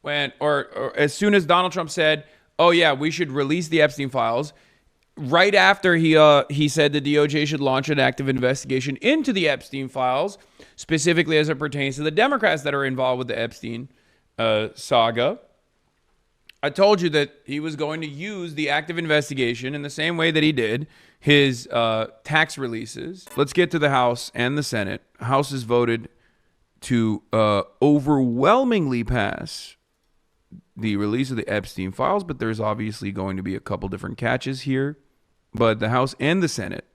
or as soon as Donald Trump said, oh yeah, we should release the Epstein files, right after he said the DOJ should launch an active investigation into the Epstein files, specifically as it pertains to the Democrats that are involved with the Epstein saga. I told you that he was going to use the active investigation in the same way that he did his tax releases. Let's get to the House and the Senate. House has voted to overwhelmingly pass the release of the Epstein files, but there's obviously going to be a couple different catches here. But the House and the Senate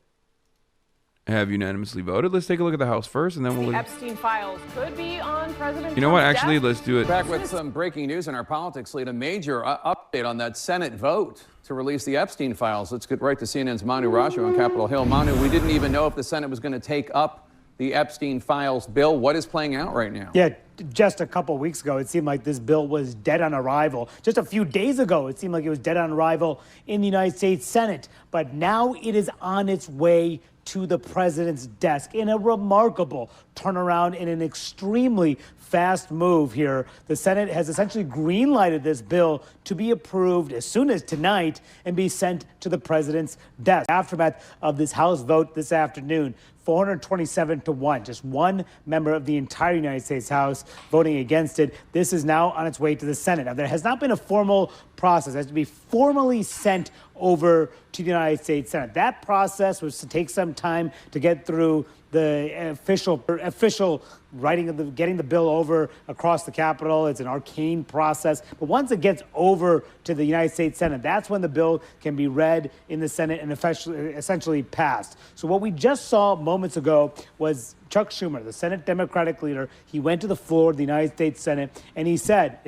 have unanimously voted. Let's take a look at the House first, and then we'll look. Epstein files could be on President. You know what? Actually, let's do it. Back with some breaking news in our politics lead, a major update on that Senate vote to release the Epstein files. Let's get right to CNN's Manu Raju on Capitol Hill. Manu, we didn't even know if the Senate was going to take up the Epstein files bill. What is playing out right now? Yeah, just a couple weeks ago, it seemed like this bill was dead on arrival. Just a few days ago, it seemed like it was dead on arrival in the United States Senate. But now it is on its way to the president's desk in a remarkable turnaround, in an extremely fast move here. The Senate has essentially green-lighted this bill to be approved as soon as tonight and be sent to the president's desk. Aftermath of this House vote this afternoon, 427 to 1, just one member of the entire United States House voting against it. This is now on its way to the Senate. Now, there has not been a formal process. It has to be formally sent over to the United States Senate. That process was to take some time to get through the official writing of getting the bill over across the Capitol. It's an arcane process. But once it gets over to the United States Senate, that's when the bill can be read in the Senate and essentially passed. So what we just saw moments ago was Chuck Schumer, the Senate Democratic leader. He went to the floor of the United States Senate and he said,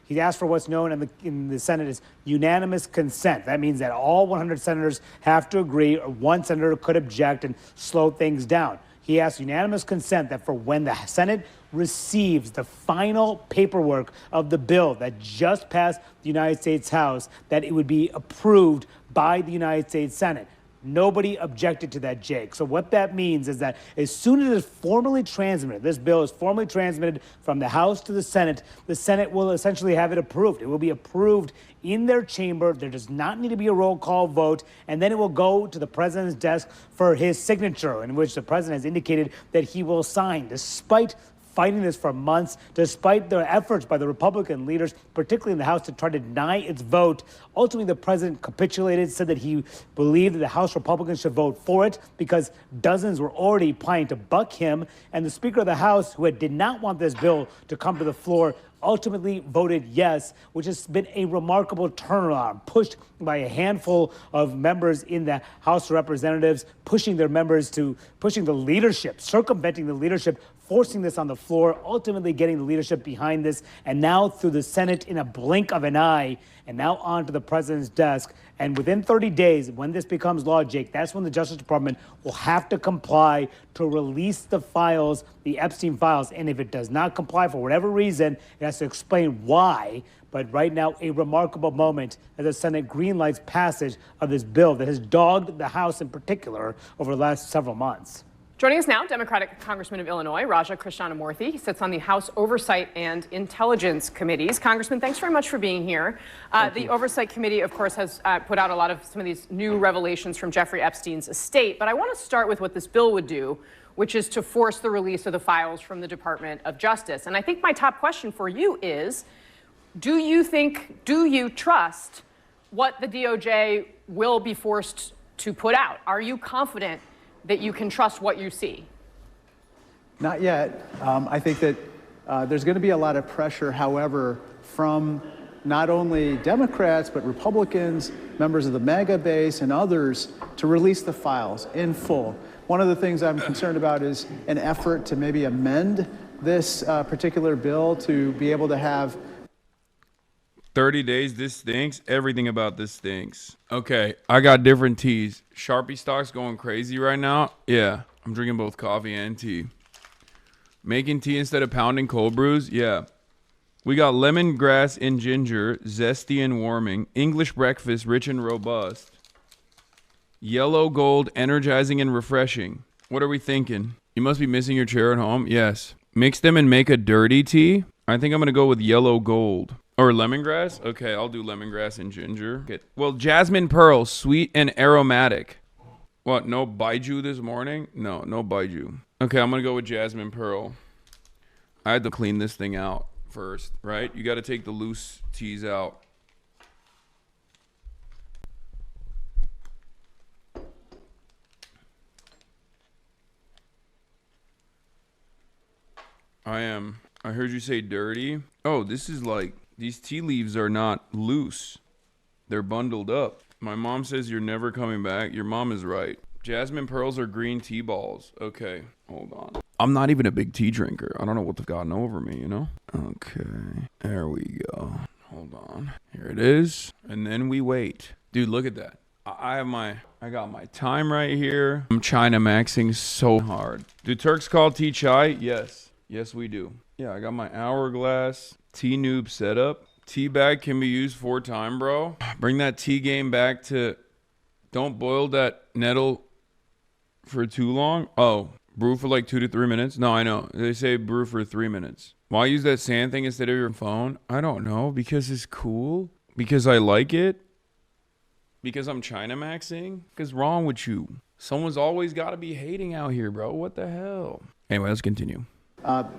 he asked for what's known in the Senate as unanimous consent. That means that all 100 senators have to agree, or one senator could object and slow things down. He asked unanimous consent that for when the Senate receives the final paperwork of the bill that just passed the United States House, that it would be approved by the United States Senate. Nobody objected to that, Jake. So what that means is that as soon as it's formally transmitted, this bill is formally transmitted from the House to the Senate will essentially have it approved. It will be approved in their chamber. There does not need to be a roll call vote. And then it will go to the president's desk for his signature, in which the president has indicated that he will sign, despite fighting this for months, despite the efforts by the Republican leaders, particularly in the House, to try to deny its vote. Ultimately, the president capitulated, said that he believed that the House Republicans should vote for it because dozens were already planning to buck him. And the Speaker of the House, who did not want this bill to come to the floor, ultimately voted yes, which has been a remarkable turnaround, pushed by a handful of members in the House of Representatives, pushing the leadership, circumventing the leadership, forcing this on the floor, ultimately getting the leadership behind this, and now through the Senate in a blink of an eye, and now onto the president's desk. And within 30 days, when this becomes law, Jake, that's when the Justice Department will have to comply to release the files, the Epstein files. And if it does not comply for whatever reason, it has to explain why. But right now, a remarkable moment as the Senate greenlights passage of this bill that has dogged the House in particular over the last several months. Joining us now, Democratic Congressman of Illinois, Raja Krishnamurthy. He sits on the House Oversight and Intelligence Committees. Congressman, thanks very much for being here. The Oversight Committee, of course, has put out some of these new revelations from Jeffrey Epstein's estate. But I want to start with what this bill would do, which is to force the release of the files from the Department of Justice. And I think my top question for you is, do you trust what the DOJ will be forced to put out? Are you confident that you can trust what you see? Not yet. I think that there's going to be a lot of pressure, however, from not only Democrats, but Republicans, members of the MAGA base, and others to release the files in full. One of the things I'm concerned about is an effort to maybe amend this particular bill to be able to have 30 days, this stinks. Everything about this stinks. Okay, I got different teas. Sharpie stock's going crazy right now. Yeah, I'm drinking both coffee and tea. Making tea instead of pounding cold brews. Yeah. We got lemongrass and ginger, zesty and warming. English breakfast, rich and robust. Yellow gold, energizing and refreshing. What are we thinking? You must be missing your chair at home. Yes. Mix them and make a dirty tea. I think I'm going to go with yellow gold. Or lemongrass? Okay, I'll do lemongrass and ginger. Okay. Well, jasmine pearl, sweet and aromatic. What, no baiju this morning? No baiju. Okay, I'm going to go with jasmine pearl. I had to clean this thing out first, right? You got to take the loose teas out. I heard you say dirty. Oh, this is like, these tea leaves are not loose. They're bundled up. My mom says you're never coming back. Your mom is right. Jasmine pearls are green tea balls. Okay, hold on. I'm not even a big tea drinker. I don't know what they've gotten over me, you know? Okay, there we go. Hold on. Here it is. And then we wait. Dude, look at that. I got my time right here. I'm China maxing so hard. Do Turks call tea chai? Yes. Yes, we do. Yeah, I got my hourglass tea noob setup. Tea bag can be used 4 times, bro. Bring that tea game back to don't boil that nettle for too long. Oh, brew for like 2 to 3 minutes. No, I know. They say brew for 3 minutes. Why use that sand thing instead of your phone? I don't know. Because it's cool. Because I like it. Because I'm China maxing. What's wrong with you? Someone's always got to be hating out here, bro. What the hell? Anyway, let's continue.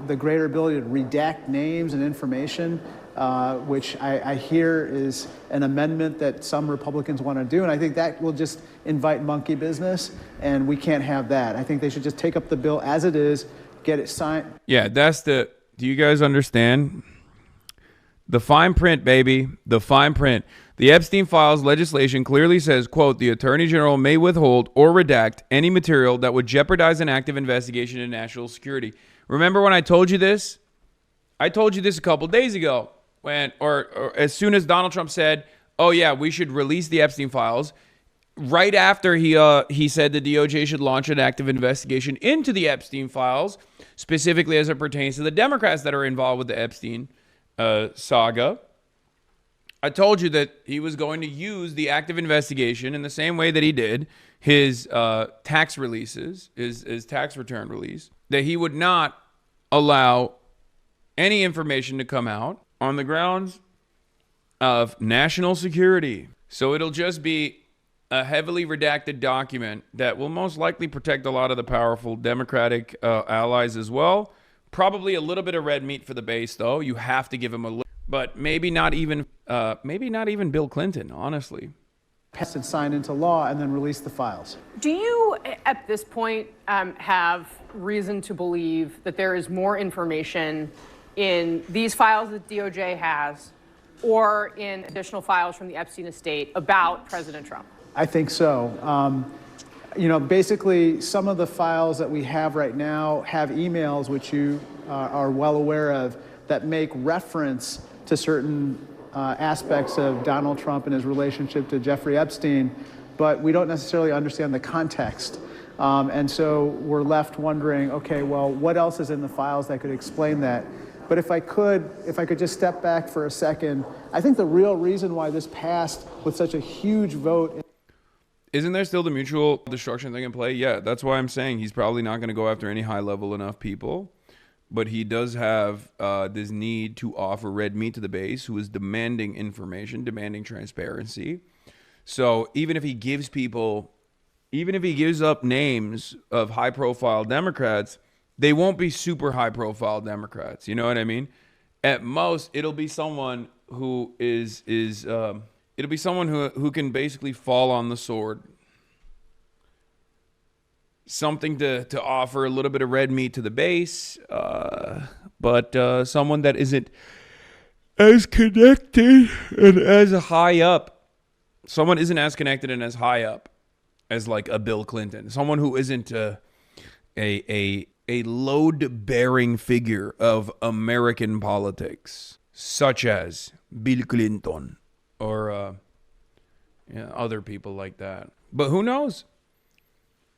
The greater ability to redact names and information, which I hear is an amendment that some Republicans want to do. And I think that will just invite monkey business, and we can't have that. I think they should just take up the bill as it is, get it signed. Yeah, do you guys understand? The fine print, baby. The fine print. The Epstein files legislation clearly says, quote, the Attorney General may withhold or redact any material that would jeopardize an active investigation into national security. Remember when I told you this? I told you this a couple days ago when, or as soon as Donald Trump said, oh yeah, we should release the Epstein files. Right after he said the DOJ should launch an active investigation into the Epstein files, specifically as it pertains to the Democrats that are involved with the Epstein saga. I told you that he was going to use the active investigation in the same way that he did his tax releases, his tax return release, that he would not allow any information to come out on the grounds of national security. So it'll just be a heavily redacted document that will most likely protect a lot of the powerful Democratic allies as well. Probably a little bit of red meat for the base, though. You have to give him a little, but maybe not even Bill Clinton, honestly. Pass and sign into law and then release the files. Do you, at this point, have reason to believe that there is more information in these files that DOJ has or in additional files from the Epstein estate about President Trump? I think so. Basically, some of the files that we have right now have emails, which you are well aware of, that make reference to certain aspects of Donald Trump and his relationship to Jeffrey Epstein, but we don't necessarily understand the context. And so we're left wondering, okay, well, what else is in the files that could explain that? But if I could just step back for a second, I think the real reason why this passed with such a huge vote. Isn't there still the mutual destruction thing in play? Yeah, that's why I'm saying he's probably not going to go after any high level enough people. But he does have this need to offer red meat to the base who is demanding information, demanding transparency. So even if he gives up names of high profile Democrats, they won't be super high profile Democrats. You know what I mean? At most, it'll be someone who it'll be someone who can basically fall on the sword. Something to offer a little bit of red meat to the base, but someone that isn't as connected and as high up. Someone isn't as connected and as high up as like a Bill Clinton. Someone who isn't a load-bearing figure of American politics, such as Bill Clinton or other people like that. But who knows?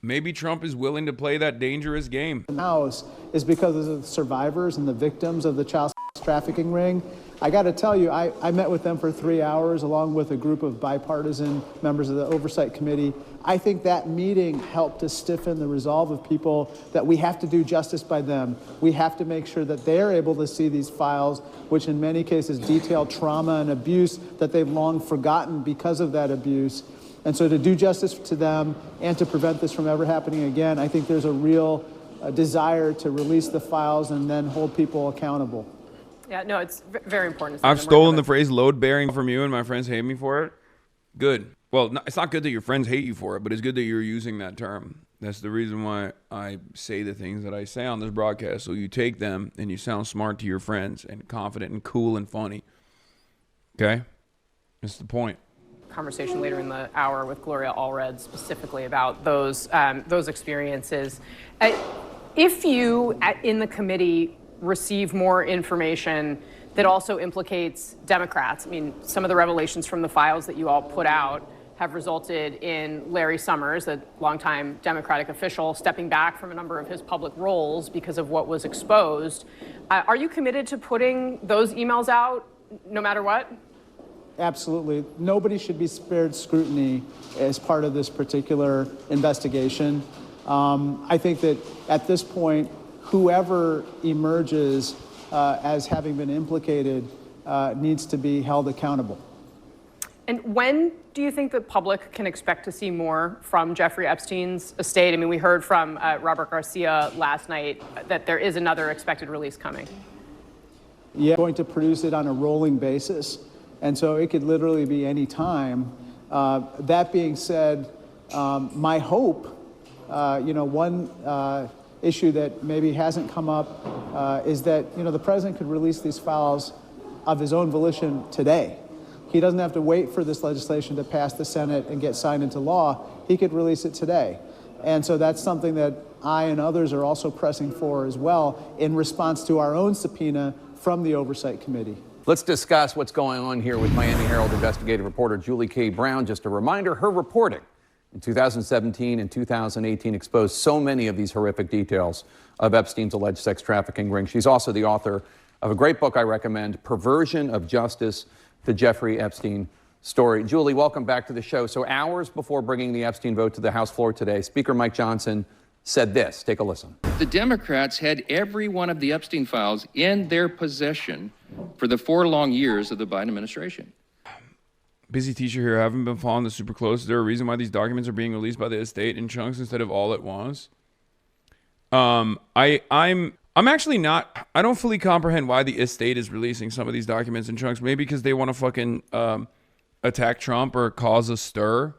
Maybe Trump is willing to play that dangerous game. The House is because of the survivors and the victims of the child trafficking ring I got to tell you, I met with them for 3 hours along with a group of bipartisan members of the Oversight Committee. I think that meeting helped to stiffen the resolve of people that we have to do justice by them. We have to make sure that they're able to see these files, which in many cases detail trauma and abuse that they've long forgotten because of that abuse. And so to do justice to them and to prevent this from ever happening again, I think there's a real desire to release the files and then hold people accountable. Yeah, no, it's very important. I've stolen the phrase load bearing from you and my friends hate me for it. Good. Well, it's not good that your friends hate you for it, but it's good that you're using that term. That's the reason why I say the things that I say on this broadcast. So you take them and you sound smart to your friends and confident and cool and funny. Okay? That's the point. Conversation later in the hour with Gloria Allred specifically about those experiences. If you in the committee receive more information that also implicates Democrats, I mean, some of the revelations from the files that you all put out have resulted in Larry Summers, a longtime Democratic official, stepping back from a number of his public roles because of what was exposed. Are you committed to putting those emails out no matter what? Absolutely. Nobody should be spared scrutiny as part of this particular investigation. I think that at this point, whoever emerges as having been implicated needs to be held accountable. And when do you think the public can expect to see more from Jeffrey Epstein's estate? I mean, we heard from Robert Garcia last night that there is another expected release coming. Yeah, going to produce it on a rolling basis. And so it could literally be any time. That being said, my hope, one issue that maybe hasn't come up is that, the president could release these files of his own volition today. He doesn't have to wait for this legislation to pass the Senate and get signed into law. He could release it today. And so that's something that I and others are also pressing for as well in response to our own subpoena from the Oversight Committee. Let's discuss what's going on here with Miami Herald investigative reporter Julie K. Brown. Just a reminder, her reporting in 2017 and 2018 exposed so many of these horrific details of Epstein's alleged sex trafficking ring. She's also the author of a great book I recommend, Perversion of Justice, the Jeffrey Epstein story. Julie, welcome back to the show. So hours before bringing the Epstein vote to the House floor today, Speaker Mike Johnson said this. Take a listen. The Democrats had every one of the Epstein files in their possession for the 4 long years of the Biden administration. Busy teacher here. I haven't been following this super close. Is there a reason why these documents are being released by the estate in chunks instead of all at once? I'm actually not. I don't fully comprehend why the estate is releasing some of these documents in chunks. Maybe because they want to fucking attack Trump or cause a stir.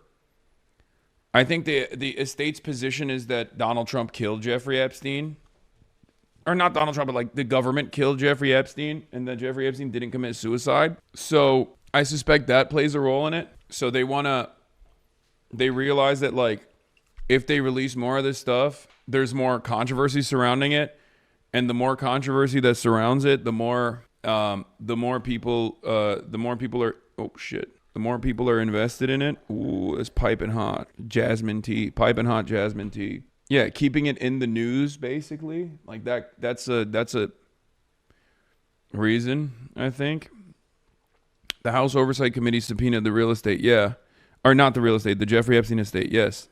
I think the estate's position is that Donald Trump killed Jeffrey Epstein. Or not Donald Trump, but like the government killed Jeffrey Epstein and that Jeffrey Epstein didn't commit suicide. So I suspect that plays a role in it. So they realize that like if they release more of this stuff, there's more controversy surrounding it. And the more controversy that surrounds it, the more people are invested in it. Ooh, it's piping hot. Jasmine tea. Piping hot jasmine tea. Yeah, keeping it in the news, basically. Like that's a reason, I think. The House Oversight Committee subpoenaed the real estate, yeah. Or not the real estate, the Jeffrey Epstein estate, yes.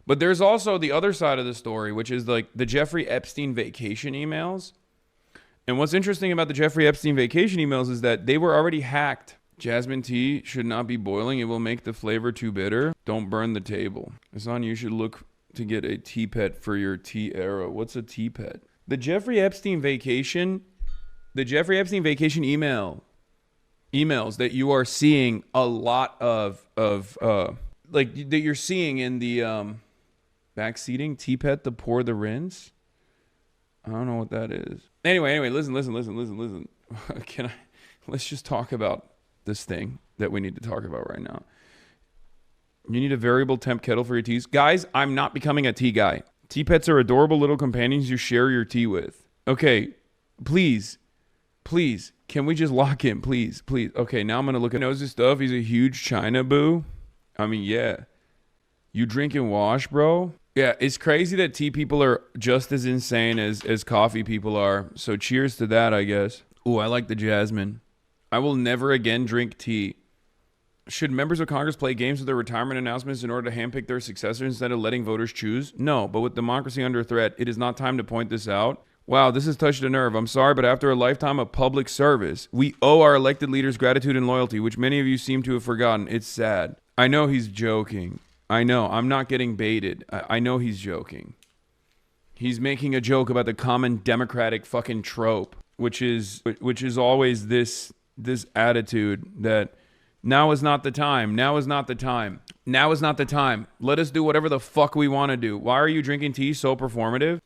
But there's also the other side of the story, which is like the Jeffrey Epstein vacation emails. And what's interesting about the Jeffrey Epstein vacation emails is that they were already hacked. Jasmine tea should not be boiling. It will make the flavor too bitter. Don't burn the table. Hasan, you should look to get a tea pet for your tea era. What's a tea pet? The Jeffrey Epstein vacation emails that you are seeing a lot of like that you're seeing in the backseating tea pet, the pour the rinse. I don't know what that is. Anyway, listen. Let's just talk about this thing that we need to talk about right now. You need a variable temp kettle for your teas. Guys, I'm not becoming a tea guy. Tea pets are adorable little companions you share your tea with. Okay, please, can we just lock in? Please. Okay, now I'm going to look at nosy stuff. He's a huge China boo. I mean, yeah. You drink and wash, bro? Yeah, it's crazy that tea people are just as insane as coffee people are. So cheers to that, I guess. Ooh, I like the jasmine. I will never again drink tea. Should members of Congress play games with their retirement announcements in order to handpick their successors instead of letting voters choose? No, but with democracy under threat, it is not time to point this out. Wow, this has touched a nerve. I'm sorry, but after a lifetime of public service, we owe our elected leaders gratitude and loyalty, which many of you seem to have forgotten. It's sad. I know he's joking. I know. I'm not getting baited. I know he's joking. He's making a joke about the common Democratic fucking trope, which is always this attitude that now is not the time. Now is not the time. Now is not the time. Let us do whatever the fuck we want to do. Why are you drinking tea so performative?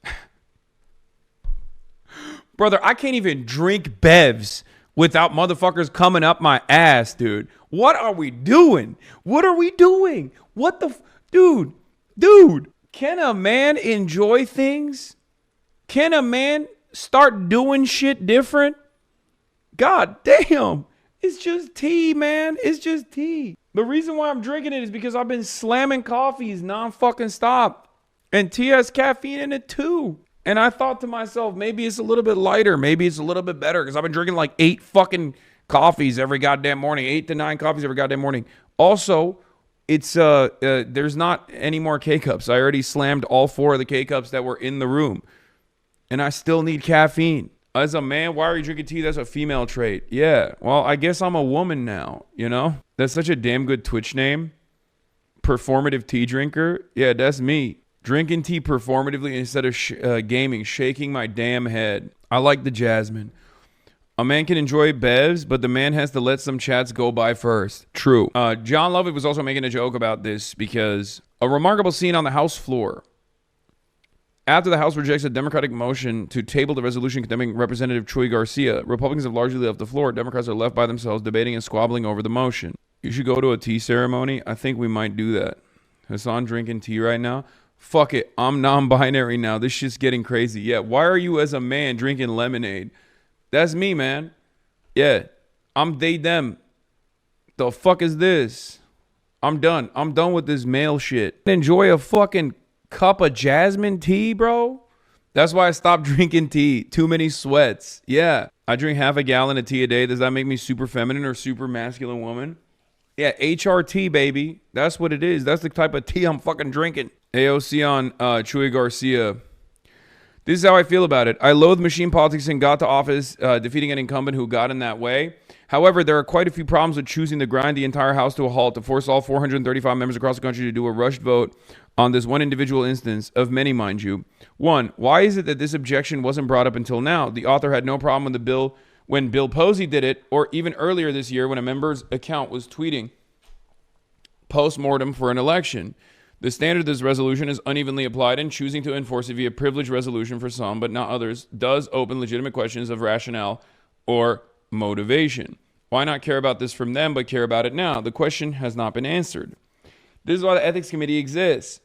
Brother, I can't even drink bevs without motherfuckers coming up my ass, dude. What are we doing? What are we doing? What the dude, can a man enjoy things? Can a man start doing shit different? God damn. It's just tea, man. It's just tea. The reason why I'm drinking it is because I've been slamming coffees non-fucking stop. And tea has caffeine in it too. And I thought to myself, maybe it's a little bit lighter. Maybe it's a little bit better because I've been drinking like 8 fucking coffees every goddamn morning. 8 to 9 coffees every goddamn morning. Also, it's there's not any more K-Cups. I already slammed all 4 of the K-Cups that were in the room. And I still need caffeine. As a man, why are you drinking tea? That's a female trait. Yeah, well, I guess I'm a woman now, you know? That's such a damn good Twitch name. Performative tea drinker. Yeah, that's me. Drinking tea performatively instead of gaming, shaking my damn head. I like the jasmine. A man can enjoy bevs, but the man has to let some chats go by first. True. John Lovett was also making a joke about this because a remarkable scene on the House floor. After the House rejects a Democratic motion to table the resolution condemning Representative Chuy Garcia, Republicans have largely left the floor. Democrats are left by themselves debating and squabbling over the motion. You should go to a tea ceremony. I think we might do that. Hasan drinking tea right now. Fuck it. I'm non-binary now. This shit's getting crazy. Yeah. Why are you as a man drinking lemonade? That's me, man. Yeah. I'm they, them. The fuck is this? I'm done. I'm done with this male shit. Enjoy a fucking cup of jasmine tea, bro. That's why I stopped drinking tea. Too many sweats. Yeah. I drink half a gallon of tea a day. Does that make me super feminine or super masculine woman? Yeah, HRT, baby. That's what it is. That's the type of tea I'm fucking drinking. AOC on Chuy Garcia. This is how I feel about it. I loathe machine politics and got to office defeating an incumbent who got in that way. However, there are quite a few problems with choosing to grind the entire House to a halt to force all 435 members across the country to do a rushed vote on this one individual instance, of many, mind you. 1, why is it that this objection wasn't brought up until now? The author had no problem with the bill when Bill Posey did it, or even earlier this year when a member's account was tweeting post-mortem for an election. The standard of this resolution is unevenly applied, and choosing to enforce it via privilege resolution for some, but not others, does open legitimate questions of rationale or motivation. Why not care about this from them, but care about it now? The question has not been answered. This is why the Ethics Committee exists.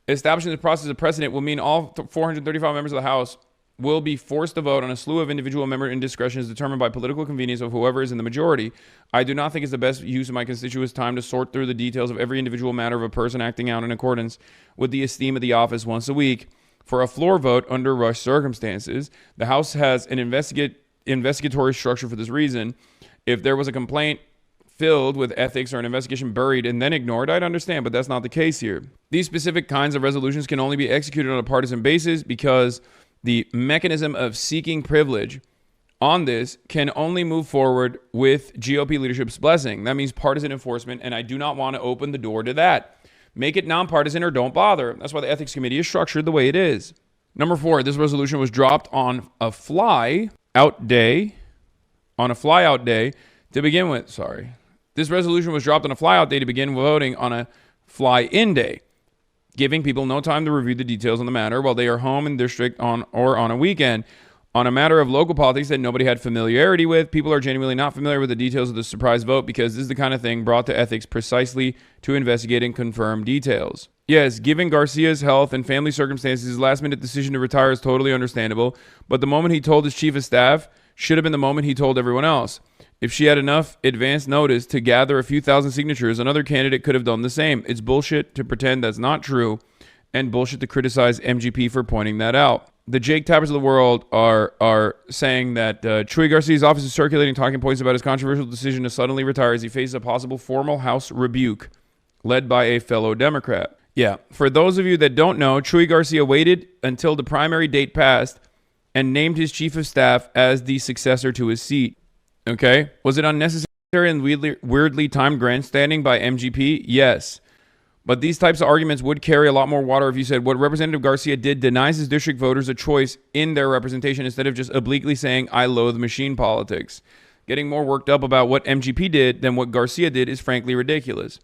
Establishing the process of precedent will mean all 435 members of the House will be forced to vote on a slew of individual member indiscretions determined by political convenience of whoever is in the majority. I do not think it's the best use of my constituents' time to sort through the details of every individual matter of a person acting out in accordance with the esteem of the office once a week for a floor vote under rushed circumstances. The House has an investigatory structure for this reason. If there was a complaint filled with ethics or an investigation buried and then ignored, I'd understand, but that's not the case here. These specific kinds of resolutions can only be executed on a partisan basis because the mechanism of seeking privilege on this can only move forward with GOP leadership's blessing. That means partisan enforcement, and I do not want to open the door to that. Make it nonpartisan or don't bother. That's why the Ethics Committee is structured the way it is. Number 4, this resolution was dropped on a fly-out day to begin with. Sorry. This resolution was dropped on a fly-out day to begin voting on a fly-in day, giving people no time to review the details on the matter while they are home in district on a weekend. On a matter of local politics that nobody had familiarity with, people are genuinely not familiar with the details of the surprise vote because this is the kind of thing brought to ethics precisely to investigate and confirm details. Yes, given Garcia's health and family circumstances, his last-minute decision to retire is totally understandable, but the moment he told his chief of staff should have been the moment he told everyone else. If she had enough advance notice to gather a few thousand signatures, another candidate could have done the same. It's bullshit to pretend that's not true and bullshit to criticize MGP for pointing that out. the Jake Tappers of the world are saying that Chuy Garcia's office is circulating talking points about his controversial decision to suddenly retire as he faces a possible formal House rebuke led by a fellow Democrat. Yeah, for those of you that don't know, Chuy Garcia waited until the primary date passed and named his chief of staff as the successor to his seat. Okay? Was it unnecessary and weirdly timed grandstanding by MGP? Yes. But these types of arguments would carry a lot more water if you said what Representative Garcia did denies his district voters a choice in their representation instead of just obliquely saying, I loathe machine politics. Getting more worked up about what MGP did than what Garcia did is frankly ridiculous.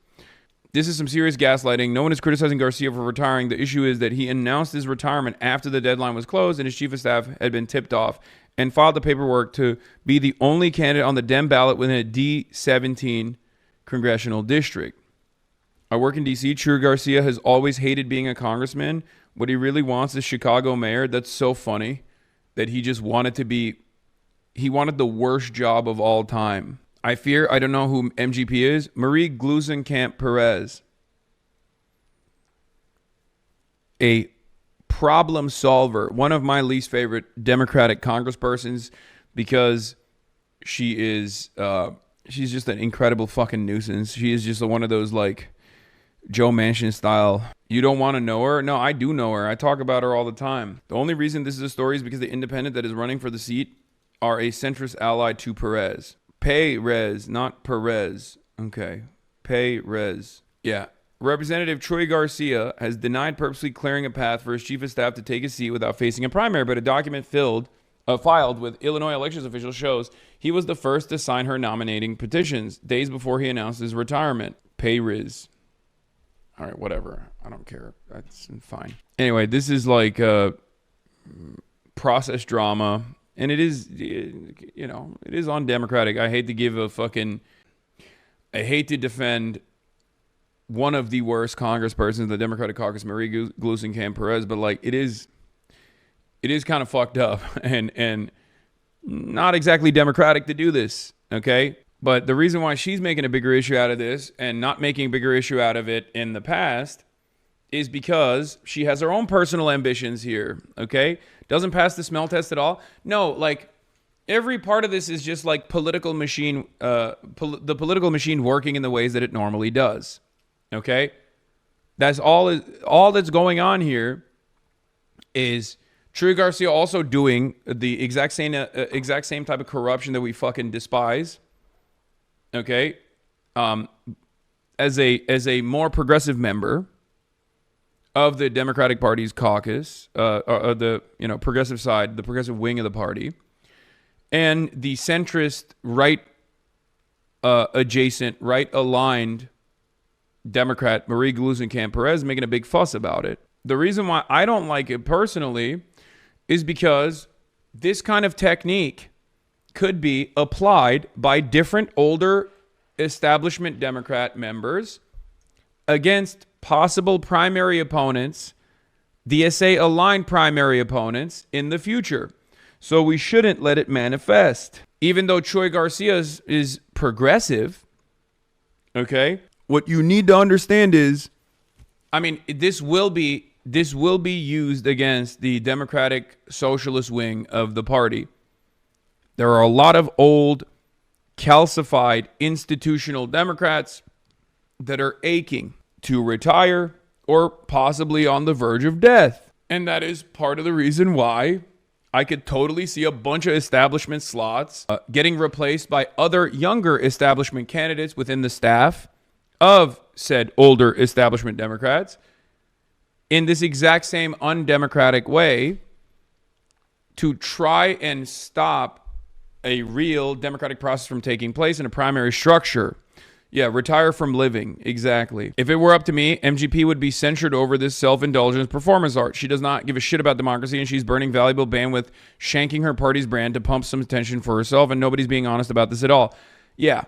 This is some serious gaslighting. No one is criticizing Garcia for retiring. The issue is that he announced his retirement after the deadline was closed and his chief of staff had been tipped off and filed the paperwork to be the only candidate on the Dem ballot within a D17 congressional district. I work in D.C. Chuy Garcia has always hated being a congressman. What he really wants is Chicago mayor. That's so funny that he just wanted to be, he wanted the worst job of all time. I don't know who MGP is. Marie Gluesenkamp Perez. A problem solver. One of my least favorite Democratic congresspersons because she is, she's just an incredible fucking nuisance. She is just one of those like, Joe Manchin style. You don't want to know her? No, I do know her. I talk about her all the time. The only reason this is a story is because the independent that is running for the seat are a centrist ally to Perez. Perez, not Perez. Okay. Perez. Yeah. Representative Chuy Garcia has denied purposely clearing a path for his chief of staff to take his seat without facing a primary, but a document filed with Illinois elections officials shows he was the first to sign her nominating petitions days before he announced his retirement. Perez. All right, whatever. I don't care. That's fine. Anyway, this is like process drama, and it is, you know, it is undemocratic. I hate to defend one of the worst congresspersons in the Democratic caucus, Marie Gluesenkamp Perez, but like it is kind of fucked up and not exactly democratic to do this. Okay. But the reason why she's making a bigger issue out of this and not making a bigger issue out of it in the past is because she has her own personal ambitions here, okay? Doesn't pass the smell test at all. No, like every part of this is just like political machine, the political machine working in the ways that it normally does, okay? That's all that's going on here is Chuy Garcia also doing the exact same type of corruption that we fucking despise. Okay, as a more progressive member of the Democratic Party's caucus, the progressive side, the progressive wing of the party, and the centrist right adjacent, right aligned Democrat Marie Gluesenkamp Perez making a big fuss about it. The reason why I don't like it personally is because this kind of technique could be applied by different older establishment Democrat members against possible primary opponents, DSA aligned primary opponents in the future. So we shouldn't let it manifest. Even though Chuy Garcia is progressive, okay, what you need to understand is, I mean, this will be used against the Democratic socialist wing of the party. There are a lot of old, calcified, institutional Democrats that are aching to retire or possibly on the verge of death. And that is part of the reason why I could totally see a bunch of establishment slots getting replaced by other younger establishment candidates within the staff of said older establishment Democrats in this exact same undemocratic way to try and stop a real democratic process from taking place in a primary structure. Yeah, retire from living. Exactly. If it were up to me, MGP would be censured over this self-indulgence performance art. She does not give a shit about democracy, and she's burning valuable bandwidth, shanking her party's brand to pump some attention for herself, and nobody's being honest about this at all. Yeah.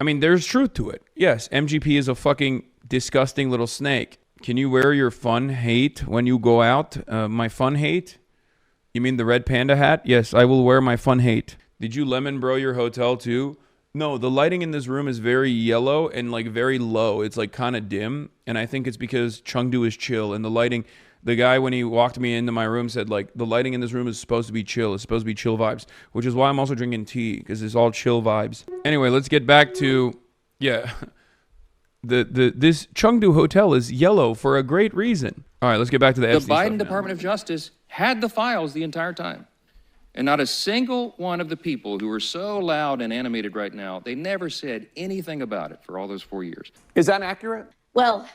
I mean, there's truth to it. Yes, MGP is a fucking disgusting little snake. Can you wear your fun hate when you go out? My fun hate? You mean the red panda hat? Yes, I will wear my fun hate. Did you lemon bro your hotel too? No, the lighting in this room is very yellow and like very low. It's like kind of dim. And I think it's because Chengdu is chill and the lighting, The guy, when he walked me into my room, said, like, the lighting in this room is supposed to be chill. It's supposed to be chill vibes, which is why I'm also drinking tea, because it's all chill vibes. Anyway, let's get back to, yeah, this Chengdu hotel is yellow for a great reason. All right, let's get back to the Epstein Biden stuff Department of Justice had the files the entire time. And not a single one of the people who are so loud and animated right now, they never said anything about it for all those 4 years. Is that accurate? Well,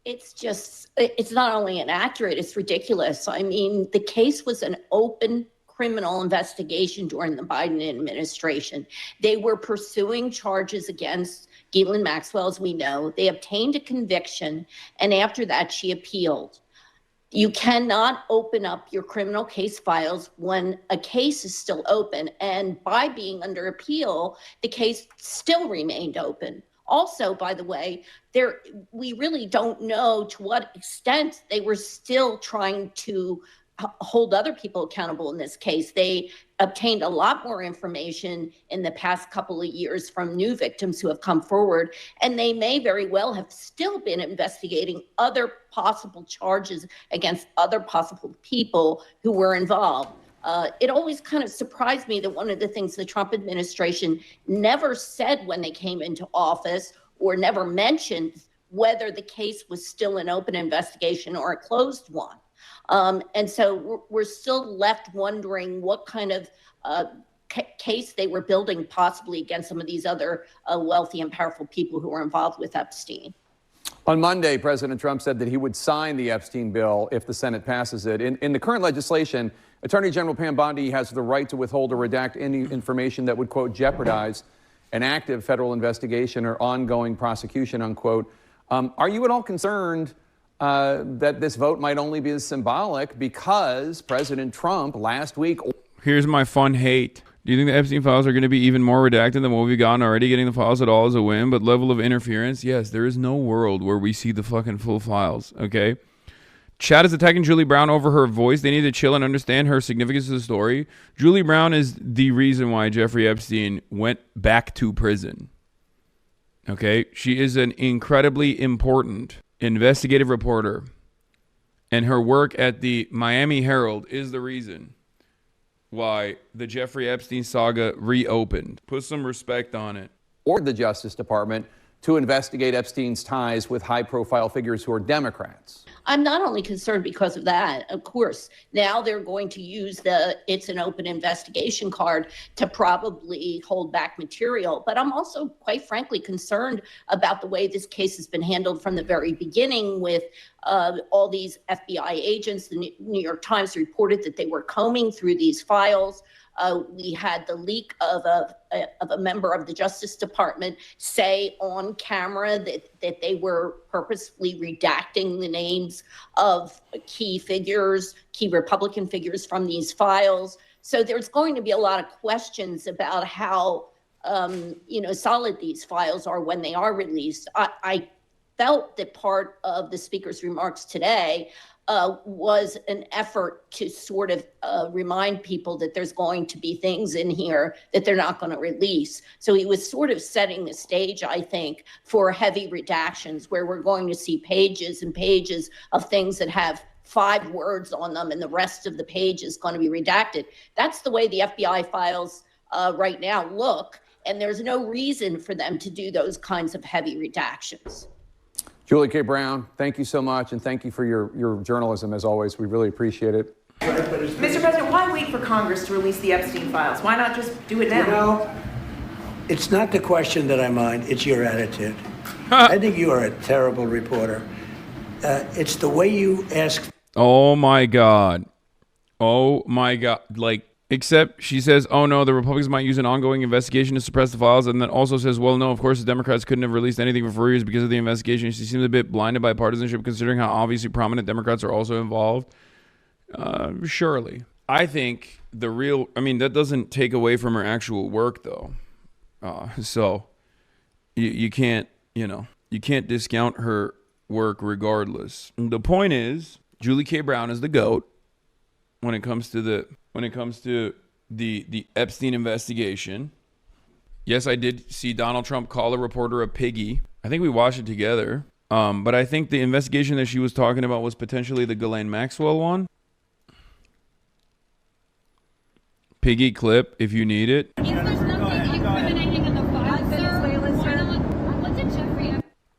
it's not only inaccurate, it's ridiculous. I mean, the case was an open criminal investigation during the Biden administration. They were pursuing charges against Ghislaine Maxwell, as we know. They obtained a conviction, and after that, she appealed. You cannot open up your criminal case files when a case is still open. And by being under appeal, the case still remained open. Also, by the way, we really don't know to what extent they were still trying to hold other people accountable in this case. They obtained a lot more information in the past couple of years from new victims who have come forward, and they may very well have still been investigating other possible charges against other possible people who were involved. It always kind of surprised me that one of the things the Trump administration never said when they came into office, or never mentioned whether the case was still an open investigation or a closed one. And so we're still left wondering what kind of case they were building possibly against some of these other wealthy and powerful people who were involved with Epstein. On Monday, President Trump said that he would sign the Epstein bill if the Senate passes it. In the current legislation, Attorney General Pam Bondi has the right to withhold or redact any information that would, quote, jeopardize an active federal investigation or ongoing prosecution, unquote. Are you at all concerned that this vote might only be symbolic because President Trump last week... Here's my fun hate. Do you think the Epstein files are going to be even more redacted than what we've gotten already? Getting the files at all is a win, but level of interference? Yes, there is no world where we see the fucking full files, okay? Chad is attacking Julie Brown over her voice. They need to chill and understand her significance of the story. Julie Brown is the reason why Jeffrey Epstein went back to prison, okay? She is an incredibly important investigative reporter, and her work at the Miami Herald is the reason why the Jeffrey Epstein saga reopened. Put some respect on it. Or the Justice Department to investigate Epstein's ties with high-profile figures who are Democrats. I'm not only concerned because of that, of course. Now they're going to use it's an open investigation card to probably hold back material. But I'm also, quite frankly, concerned about the way this case has been handled from the very beginning with all these FBI agents. The New York Times reported that they were combing through these files. We had the leak of a member of the Justice Department say on camera that they were purposefully redacting the names of key figures, key Republican figures from these files. So there's going to be a lot of questions about how solid these files are when they are released. I felt that part of the Speaker's remarks today was an effort to sort of remind people that there's going to be things in here that they're not going to release. So he was sort of setting the stage, I think, for heavy redactions where we're going to see pages and pages of things that have 5 words on them and the rest of the page is going to be redacted. That's the way the FBI files right now look, and there's no reason for them to do those kinds of heavy redactions. Julie K. Brown, thank you so much, and thank you for your journalism, as always. We really appreciate it. Mr. President, why wait for Congress to release the Epstein files? Why not just do it now? You know, it's not the question that I mind, it's your attitude. I think you are a terrible reporter. It's the way you ask. Oh, my God. Oh, my God. Like, except she says, oh, no, the Republicans might use an ongoing investigation to suppress the files, and then also says, well, no, of course, the Democrats couldn't have released anything for 4 years because of the investigation. She seems a bit blinded by partisanship, considering how obviously prominent Democrats are also involved. Surely. I think that doesn't take away from her actual work, though. So you can't discount her work regardless. The point is, Julie K. Brown is the GOAT when it comes to the Epstein investigation. Yes, I did see Donald Trump call a reporter a piggy. I think we watched it together. But I think the investigation that she was talking about was potentially the Ghislaine Maxwell one. Piggy clip if you need it.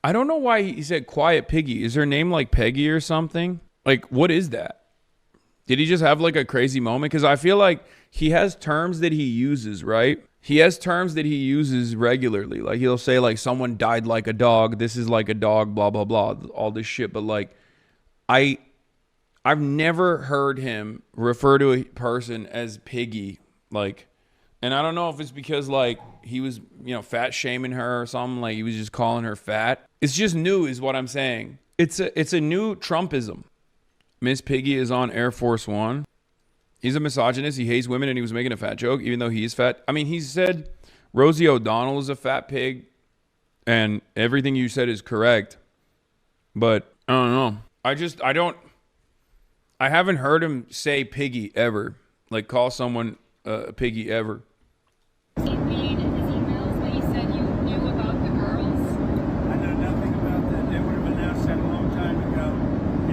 I don't know why he said quiet piggy. Is her name like Peggy or something? Like, what is that? Did he just have like a crazy moment? Because I feel like he has terms that he uses, right? He has terms that he uses regularly. Like he'll say like someone died like a dog. This is like a dog, blah, blah, blah, all this shit. But like, I've never heard him refer to a person as piggy. Like, and I don't know if it's because like he was, you know, fat shaming her or something. Like he was just calling her fat. It's just new is what I'm saying. It's a new Trumpism. Miss Piggy is on Air Force One. He's a misogynist. He hates women and he was making a fat joke, even though he is fat. I mean, he said Rosie O'Donnell is a fat pig and everything you said is correct. But I don't know. I haven't heard him say piggy ever. Like call someone a piggy ever. Did he read his emails when he said you knew about the girls? I know nothing about that. They would have announced that a long time ago.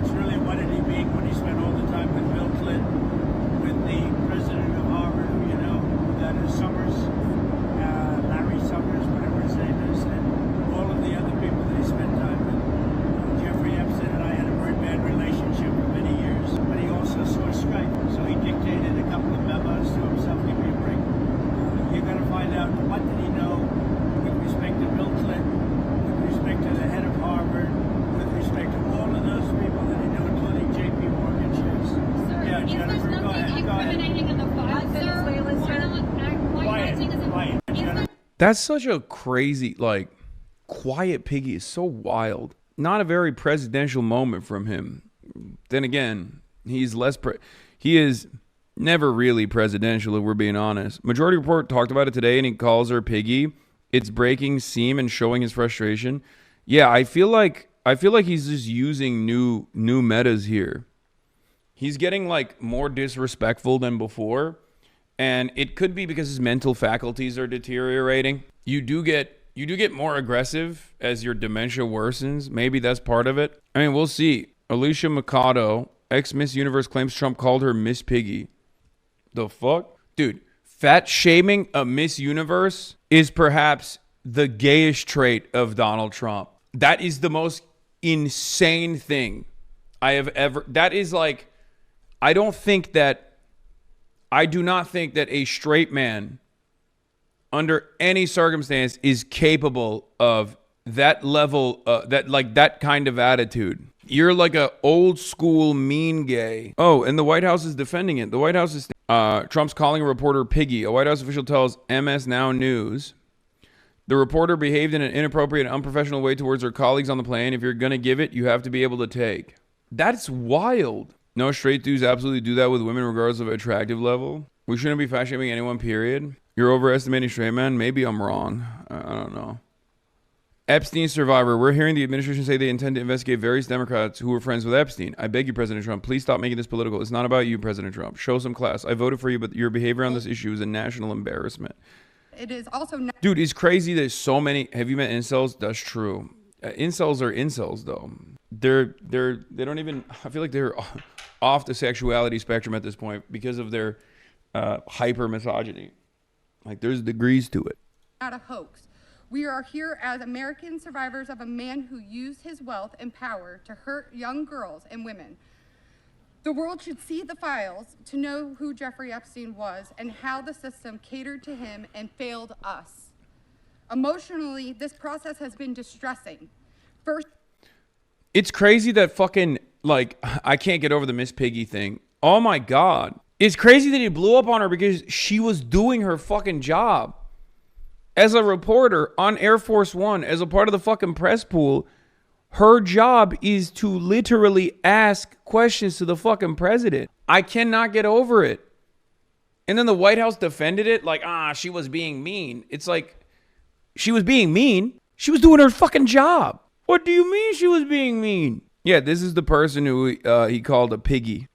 It's really what did he mean when he spent all the time with Bill Clinton, with the president of Harvard, you know, that is Summers, Larry Summers, whatever his name is, and all of the other people that he spent time with. Jeffrey Epstein and I had a very bad relationship for many years, but he also saw Skype, so he dictated a couple of memos to himself. Give me a break. You're going to find out what did he know with respect to Bill Clinton, with respect to the head of Harvard, with respect to all of those people that he knew, including J.P. Morgan shares. Sir, Yeah, if Jennifer, there's go nothing ahead. Go ahead. incriminating in the file, sir, why are you acting as Quiet, Jennifer. That's such a crazy, like, quiet piggy is so wild. Not a very presidential moment from him. Then again, he's he is never really presidential, if we're being honest. Majority Report talked about it today, and he calls her piggy. It's breaking seam and showing his frustration. Yeah, I feel like he's just using new metas here. He's getting like more disrespectful than before, and it could be because his mental faculties are deteriorating. You do get more aggressive as your dementia worsens. Maybe that's part of it. I mean, we'll see. Alicia Mikado, ex-Miss Universe, claims Trump called her Miss Piggy. The fuck? Dude, fat shaming a Miss Universe is perhaps the gayish trait of Donald Trump. That is the most insane thing I have ever... That is like... I do not think that a straight man under any circumstance is capable of that level, that kind of attitude. You're like a old school mean gay. Oh, and the White House is defending it. The White House is Trump's calling a reporter piggy. A White House official tells MS Now News the reporter behaved in an inappropriate and unprofessional way towards her colleagues on the plane. If you're going to give it, you have to be able to take. That's wild. No straight dudes absolutely do that with women regardless of attractive level. We shouldn't be fat shaming anyone, period. You're overestimating straight men. Maybe I'm wrong. I don't know. Epstein survivor. We're hearing the administration say they intend to investigate various Democrats who were friends with Epstein. I beg you, President Trump, please stop making this political. It's not about you, President Trump. Show some class. I voted for you, but your behavior on this issue is a national embarrassment. It is also Dude, it's crazy that so many... Have you met incels? That's true. Incels are incels, though. They don't even... I feel like they're off the sexuality spectrum at this point because of their hyper misogyny. Like, there's degrees to it. not a hoax. We are here as American survivors of a man who used his wealth and power to hurt young girls and women. The world should see the files to know who Jeffrey Epstein was and how the system catered to him and failed us. Emotionally, this process has been distressing. First, it's crazy that fucking, like, I can't get over the Miss Piggy thing. Oh my God. It's crazy that he blew up on her because she was doing her fucking job. As a reporter on Air Force One, as a part of the fucking press pool, her job is to literally ask questions to the fucking president. I cannot get over it. And then the White House defended it like, she was being mean. It's like, she was being mean. She was doing her fucking job. What do you mean she was being mean? Yeah, this is the person who he called a piggy.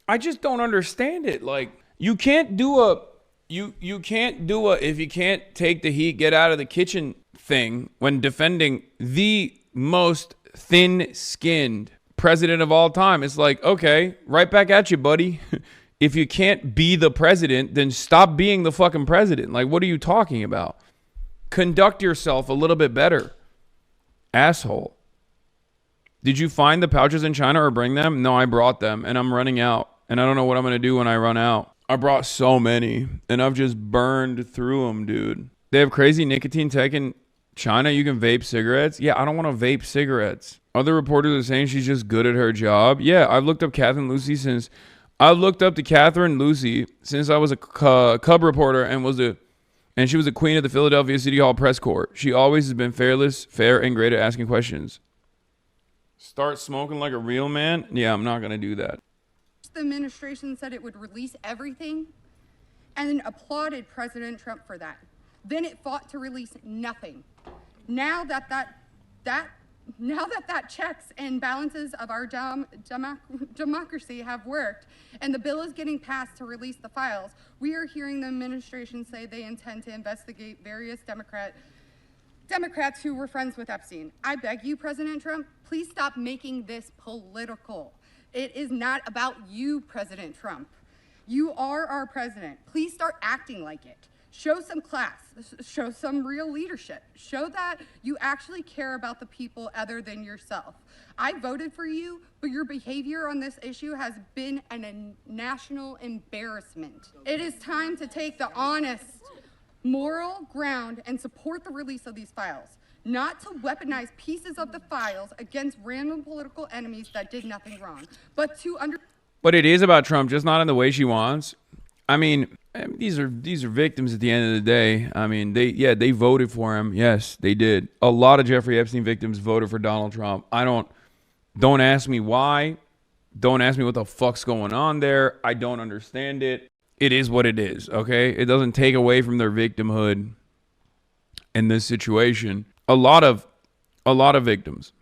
I just don't understand it. Like, you can't do a if you can't take the heat, get out of the kitchen thing when defending the most thin-skinned president of all time. It's like, okay, right back at you, buddy. If you can't be the president, then stop being the fucking president. Like, what are you talking about? Conduct yourself a little bit better. Asshole. Did you find the pouches in China or bring them? No, I brought them and I'm running out. And I don't know what I'm going to do when I run out. I brought so many and I've just burned through them, dude. They have crazy nicotine tech in China. You can vape cigarettes. Yeah, I don't want to vape cigarettes. Other reporters are saying she's just good at her job. Yeah, I've looked up Catherine Lucy since I was a Cub reporter and she was a queen of the Philadelphia City Hall press corps. She always has been fearless, fair, and great at asking questions. Start smoking like a real man? Yeah, I'm not going to do that. The administration said it would release everything and then applauded President Trump for that. Then it fought to release nothing. Now that checks and balances of our democracy have worked and the bill is getting passed to release the files, we are hearing the administration say they intend to investigate various Democrats who were friends with Epstein. I beg you, President Trump, please stop making this political. It is not about you, President Trump. You are our president. Please start acting like it. Show some class, show some real leadership. Show that you actually care about the people other than yourself. I voted for you, but your behavior on this issue has been a national embarrassment. It is time to take the honest, moral ground and support the release of these files, not to weaponize pieces of the files against random political enemies that did nothing wrong, but to But it is about Trump, just not in the way she wants. I mean, these are victims at the end of the day. I mean, they voted for him. Yes, they did. A lot of Jeffrey Epstein victims voted for Donald Trump. Don't ask me why. Don't ask me what the fuck's going on there. I don't understand it. It is what it is, okay? It doesn't take away from their victimhood in this situation. A lot of victims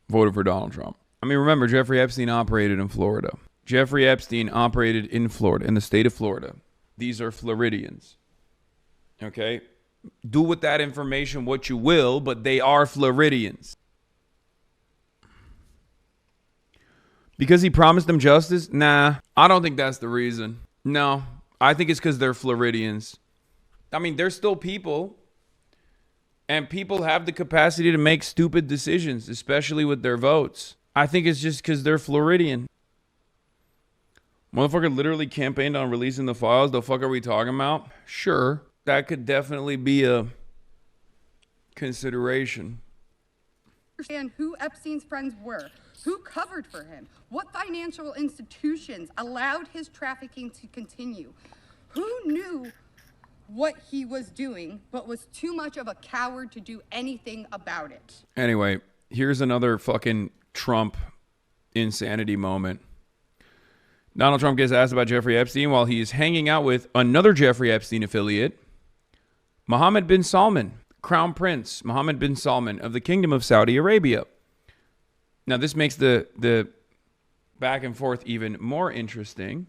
voted for Donald Trump. I mean, remember, Jeffrey Epstein operated in Florida. Jeffrey Epstein operated in Florida, in the state of Florida. These are Floridians, okay? Do with that information what you will, but they are Floridians. Because he promised them justice? Nah, I don't think that's the reason. No, I think it's because they're Floridians. I mean, they're still people. And people have the capacity to make stupid decisions, especially with their votes. I think it's just because they're Floridian. Motherfucker literally campaigned on releasing the files. The fuck are we talking about? Sure, that could definitely be a consideration. Understand who Epstein's friends were, who covered for him, what financial institutions allowed his trafficking to continue, who knew what he was doing, but was too much of a coward to do anything about it. Anyway, here's another fucking Trump insanity moment. Donald Trump gets asked about Jeffrey Epstein while he's hanging out with another Jeffrey Epstein affiliate, Mohammed bin Salman, Crown Prince Mohammed bin Salman of the Kingdom of Saudi Arabia. Now, this makes the back and forth even more interesting.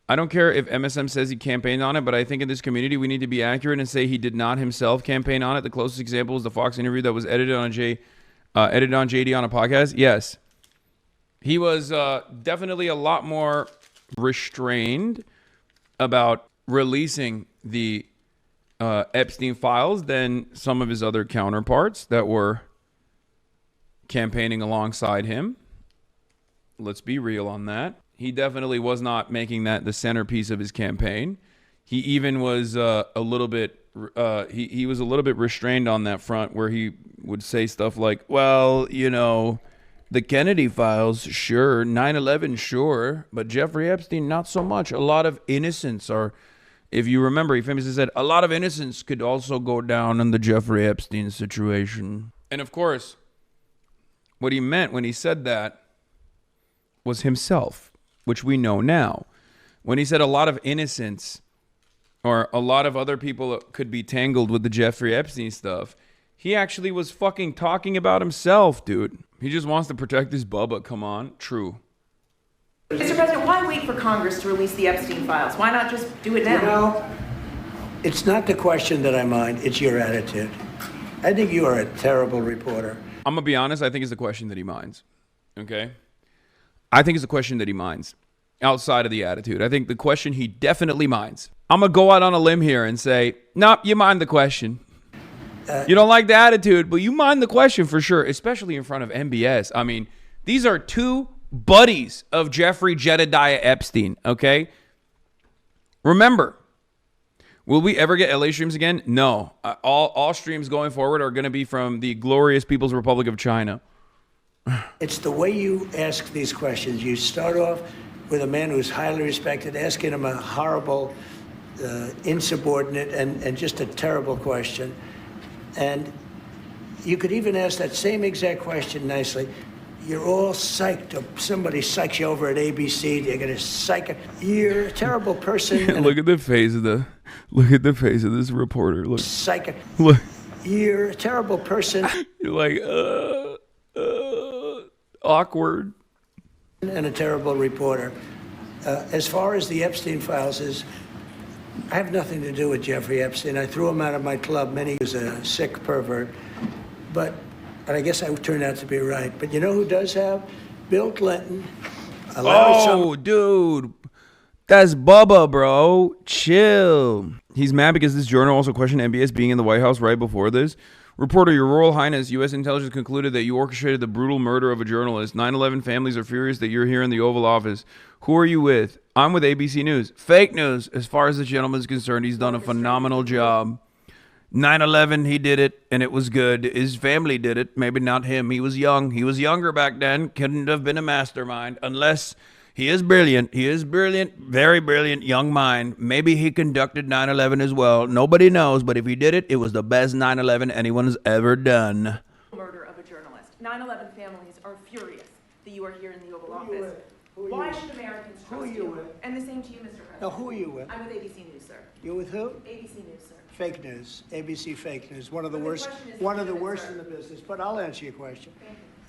I don't care if MSM says he campaigned on it, but I think in this community we need to be accurate and say he did not himself campaign on it. The closest example is the Fox interview that was edited on JD on a podcast. Yes. He was definitely a lot more restrained about releasing the Epstein files than some of his other counterparts that were campaigning alongside him. Let's be real on that. He definitely was not making that the centerpiece of his campaign. He even was a little bit he was a little bit restrained on that front, where he would say stuff like, well, you know, the Kennedy files, sure. 9/11, sure. But Jeffrey Epstein, not so much. A lot of innocents are, if you remember, he famously said, a lot of innocents could also go down in the Jeffrey Epstein situation. And of course, what he meant when he said that was himself, which we know now. When he said a lot of innocents or a lot of other people could be tangled with the Jeffrey Epstein stuff, he actually was fucking talking about himself, dude. He just wants to protect his Bubba. Come on. True. Mr. President, why wait for Congress to release the Epstein files? Why not just do it now? You know, it's not the question that I mind, it's your attitude. I think you are a terrible reporter. I'm going to be honest. I think it's the question that he minds. Okay? I think it's the question that he minds outside of the attitude. I think the question he definitely minds. I'm going to go out on a limb here and say, nope, you mind the question. You don't like the attitude, but you mind the question for sure, especially in front of MBS. I mean, these are two buddies of Jeffrey Jedediah Epstein, okay? Remember, will we ever get LA streams again? No. All streams going forward are going to be from the glorious People's Republic of China. It's the way you ask these questions. You start off with a man who's highly respected, asking him a horrible, insubordinate, and just a terrible question. And you could even ask that same exact question nicely. You're all psyched up. Somebody psychs you over at ABC. They're going to psych. You're a terrible person. Look at the face of this reporter. Look. Psych. Look. You're a terrible person. You're like, awkward. And a terrible reporter. As far as the Epstein files is, I have nothing to do with Jeffrey Epstein. I threw him out of my club. He was a sick pervert. But I guess I turned out to be right. But you know who does have? Bill Clinton. Dude. That's Bubba, bro. Chill. He's mad because this journal also questioned MBS being in the White House right before this. Reporter, Your Royal Highness, U.S. intelligence concluded that you orchestrated the brutal murder of a journalist. 9/11 families are furious that you're here in the Oval Office. Who are you with? I'm with ABC News. Fake news. As far as the gentleman is concerned, he's done a phenomenal job. 9/11, he did it, and it was good. His family did it. Maybe not him. He was young. He was younger back then. Couldn't have been a mastermind unless... He is brilliant. He is brilliant, very brilliant young mind. Maybe he conducted 9/11 as well. Nobody knows, but if he did it, it was the best 9/11 anyone has ever done. Murder of a journalist. 9/11 families are furious that you are here in the Oval Office. Why should Americans trust you? And the same to you, Mr. President. Now, who are you with? I'm with ABC News, sir. You're with who? ABC News, sir. Fake news. ABC fake news. One of the But the worst. question is One of the legitimate, worst sir. in the business. But I'll answer your question.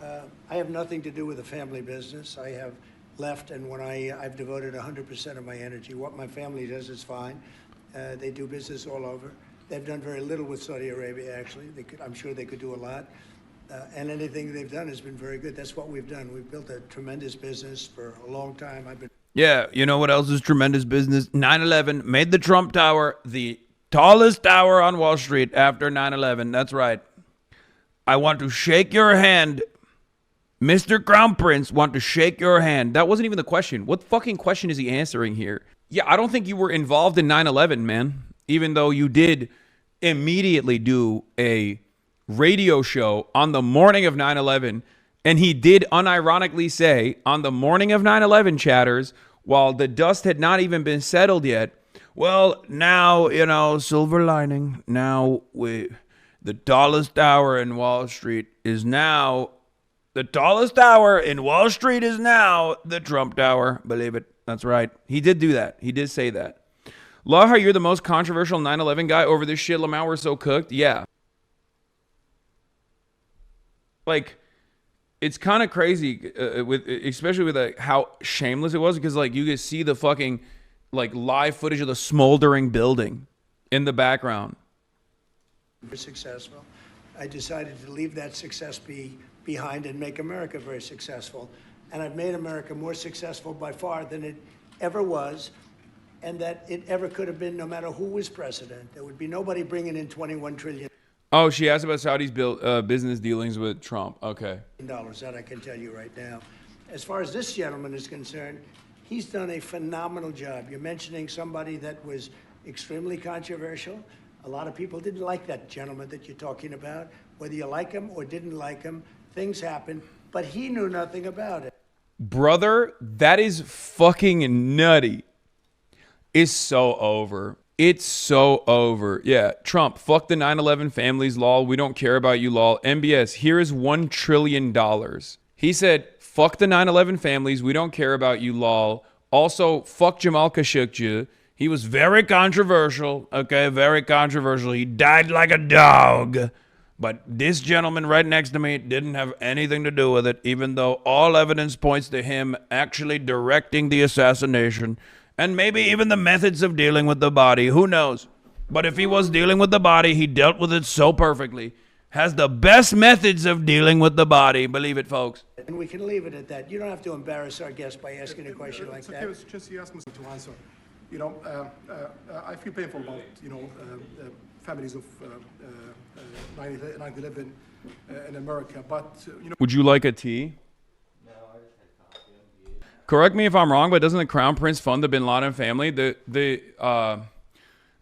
I have nothing to do with the family business. I have left, and when I've devoted 100% of my energy. What my family does is fine. They do business all over. They've done very little with Saudi Arabia, actually. I'm sure they could do a lot. And anything they've done has been very good. That's what we've done. We've built a tremendous business for a long time. Yeah, you know what else is tremendous business? 9/11 made the Trump Tower the tallest tower on Wall Street after 9/11. That's right. I want to shake your hand. Mr. Crown Prince, want to shake your hand. That wasn't even the question. What fucking question is he answering here? Yeah, I don't think you were involved in 9/11, man. Even though you did immediately do a radio show on the morning of 9/11. And he did unironically say on the morning of 9/11 chatters, while the dust had not even been settled yet, well, now, you know, silver lining. Now the tallest tower in Wall Street is now... The tallest tower in Wall Street is now the Trump Tower. Believe it. That's right. He did do that. He did say that. Love how you're the most controversial 9/11 guy over this shit. Lamau, we're so cooked. Yeah. Like, it's kind of crazy, especially with like, how shameless it was, because like you could see the fucking like live footage of the smoldering building in the background. Successful. I decided to leave that success behind and make America very successful. And I've made America more successful by far than it ever was, and that it ever could have been no matter who was president. There would be nobody bringing in $21 trillion. Oh, she asked about Saudi's business dealings with Trump. Okay. That I can tell you right now. As far as this gentleman is concerned, he's done a phenomenal job. You're mentioning somebody that was extremely controversial. A lot of people didn't like that gentleman that you're talking about. Whether you like him or didn't like him, things happen, but he knew nothing about it. Brother, that is fucking nutty. It's so over. It's so over. Yeah, Trump, fuck the 9/11 families, lol. We don't care about you, lol. MBS, here is $1 trillion. He said, fuck the 9/11 families. We don't care about you, lol. Also, fuck Jamal Khashoggi. He was very controversial. Okay, very controversial. He died like a dog. But this gentleman right next to me didn't have anything to do with it, even though all evidence points to him actually directing the assassination. And maybe even the methods of dealing with the body. Who knows? But if he was dealing with the body, he dealt with it so perfectly. has the best methods of dealing with the body. Believe it, folks. And we can leave it at that. You don't have to embarrass our guest by asking a question like that. It's just you ask me to answer. You know, I feel painful about, you know, families of 9/11 in America, but, you know. Would you like a tea? No, I just had coffee. Correct me if I'm wrong, but doesn't the Crown Prince fund the Bin Laden family?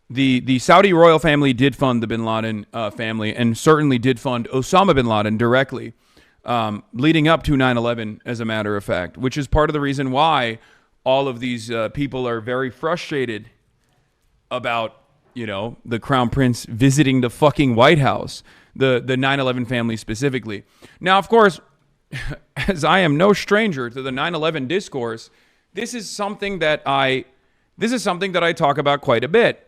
The Saudi royal family did fund the Bin Laden family, and certainly did fund Osama bin Laden directly, leading up to 9/11, as a matter of fact, which is part of the reason why all of these people are very frustrated about, you know, the Crown Prince visiting the fucking White House, the 9/11 family specifically. Now, of course, as I am no stranger to the 9/11 discourse, this is something that I talk about quite a bit.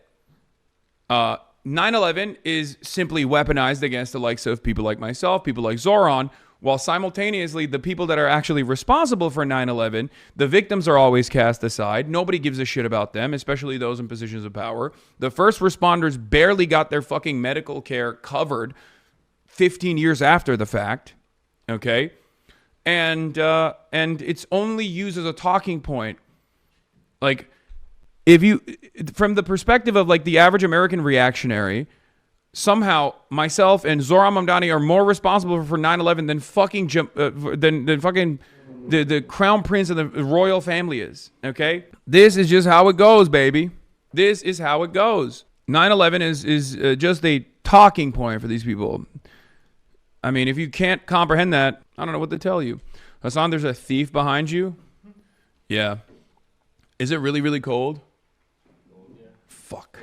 9/11 is simply weaponized against the likes of people like myself, people like Zoran, while simultaneously the people that are actually responsible for 9/11, the victims are always cast aside. Nobody gives a shit about them, especially those in positions of power. The first responders barely got their fucking medical care covered 15 years after the fact, okay? And it's only used as a talking point. Like, if you, from the perspective of like the average American reactionary, somehow myself and Zoran Mamdani are more responsible for 9/11 than fucking the Crown Prince of the royal family is. Okay, this is just how it goes, baby. This is how it goes. 9/11 is just a talking point for these people. I mean, if you can't comprehend that, I don't know what to tell you. Hasan, there's a thief behind you. Yeah. Is it really, really cold? Fuck.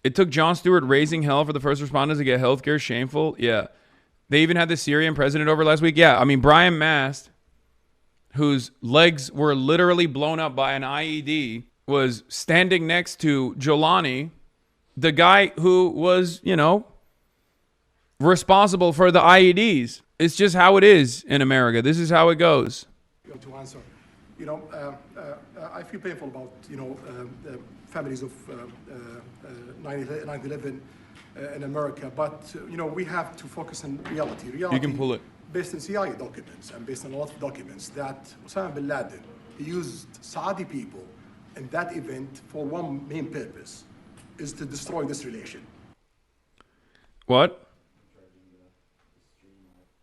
It took Jon Stewart raising hell for the first responders to get healthcare. Shameful. Yeah. They even had the Syrian president over last week. Yeah. I mean, Brian Mast, whose legs were literally blown up by an IED, was standing next to Jolani, the guy who was, you know, responsible for the IEDs. It's just how it is in America. This is how it goes. To answer, you know, I feel painful about, you know, the families of 9/11 in America, but, you know, we have to focus on reality. You can pull it. Based on CIA documents and based on a lot of documents that Osama bin Laden used Saudi people in that event for one main purpose, is to destroy this relation. What?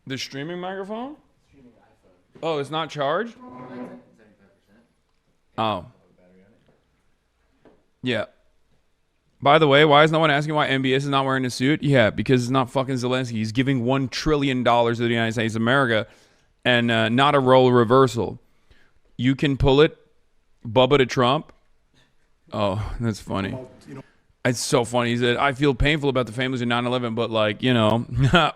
The streaming microphone? Oh, it's not charged? Oh. Yeah. By the way, why is no one asking why MBS is not wearing a suit? Yeah, because it's not fucking Zelensky. He's giving $1 trillion to the United States of America and not a role reversal. You can pull it, Bubba to Trump. Oh, that's funny. It's so funny. He said, I feel painful about the families of 9/11, but like, you know,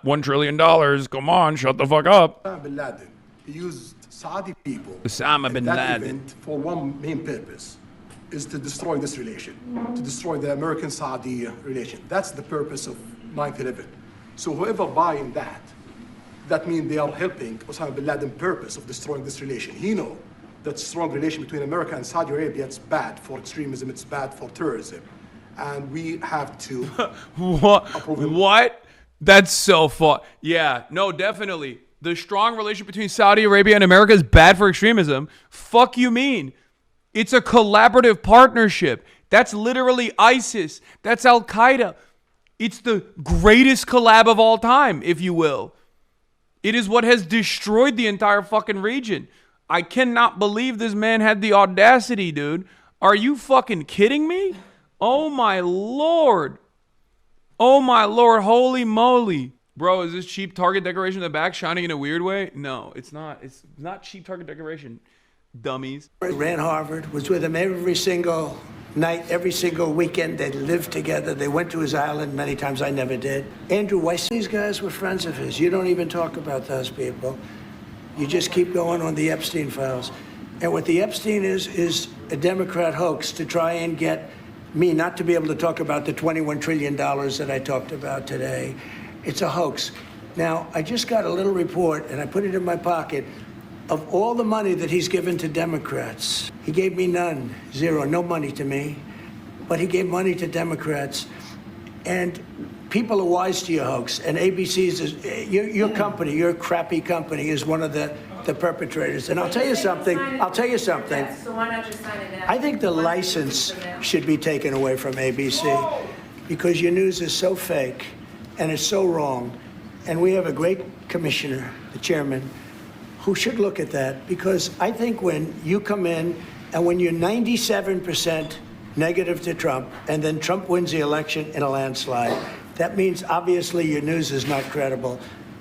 $1 trillion. Come on, shut the fuck up. Osama bin Laden, he used Saudi people Osama bin Laden event for one main purpose, is to destroy this relation, to destroy the American-Saudi relation. That's the purpose of 9/11. So whoever buying that means they are helping Osama bin Laden's purpose of destroying this relation. He knows that strong relation between America and Saudi Arabia, it's bad for extremism, it's bad for terrorism. And we have to What? That's so fun. Yeah, no, definitely. The strong relationship between Saudi Arabia and America is bad for extremism. Fuck you mean? It's a collaborative partnership. That's literally ISIS. That's Al Qaeda. It's the greatest collab of all time, if you will. It is what has destroyed the entire fucking region. I cannot believe this man had the audacity, dude. Are you fucking kidding me? Oh my Lord. Oh my Lord. Holy moly. Bro, is this cheap Target decoration in the back shining in a weird way? No, it's not. It's not cheap Target decoration. Dummies. Ran Harvard, was with him every single night, every single weekend. They lived together. They went to his island many times. I never did. Andrew Weiss, these guys were friends of his. You don't even talk about those people. You just keep going on the Epstein files. And what the Epstein is a Democrat hoax to try and get me not to be able to talk about the $21 trillion that I talked about today. It's a hoax. Now, I just got a little report, and I put it in my pocket, of all the money that he's given to Democrats. He gave me none, zero, no money to me, but he gave money to Democrats. And people are wise to your hoax, and ABC's your company, your crappy company, is one of the perpetrators. And I'll tell you something. So why not just sign it now? I think the license should be taken away from ABC because your news is so fake and it's so wrong. And we have a great commissioner, the chairman, who should look at that, because I think when you come in and when you're 97% negative to Trump and then Trump wins the election in a landslide, that means obviously your news is not credible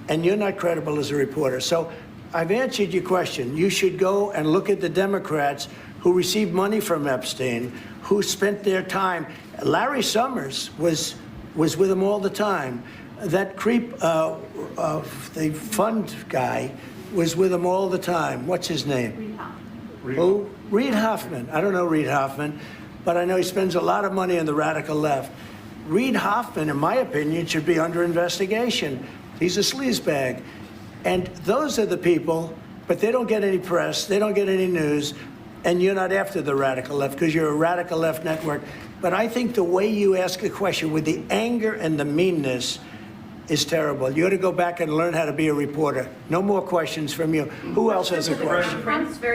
and you're not credible as a reporter. So I've answered your question. You should go and look at the Democrats who received money from Epstein, who spent their time. Larry Summers was with him all the time. That creep, the fund guy, was with him all the time. What's his name? Reid Hoffman. Who? Reid Hoffman. I don't know Reid Hoffman, but I know he spends a lot of money on the radical left. Reid Hoffman, in my opinion, should be under investigation. He's a sleazebag. And those are the people, but they don't get any press, they don't get any news, and you're not after the radical left because you're a radical left network. But I think the way you ask a question with the anger and the meanness is terrible. You ought to go back and learn how to be a reporter. No more questions from you. Who else has a question? Trump's very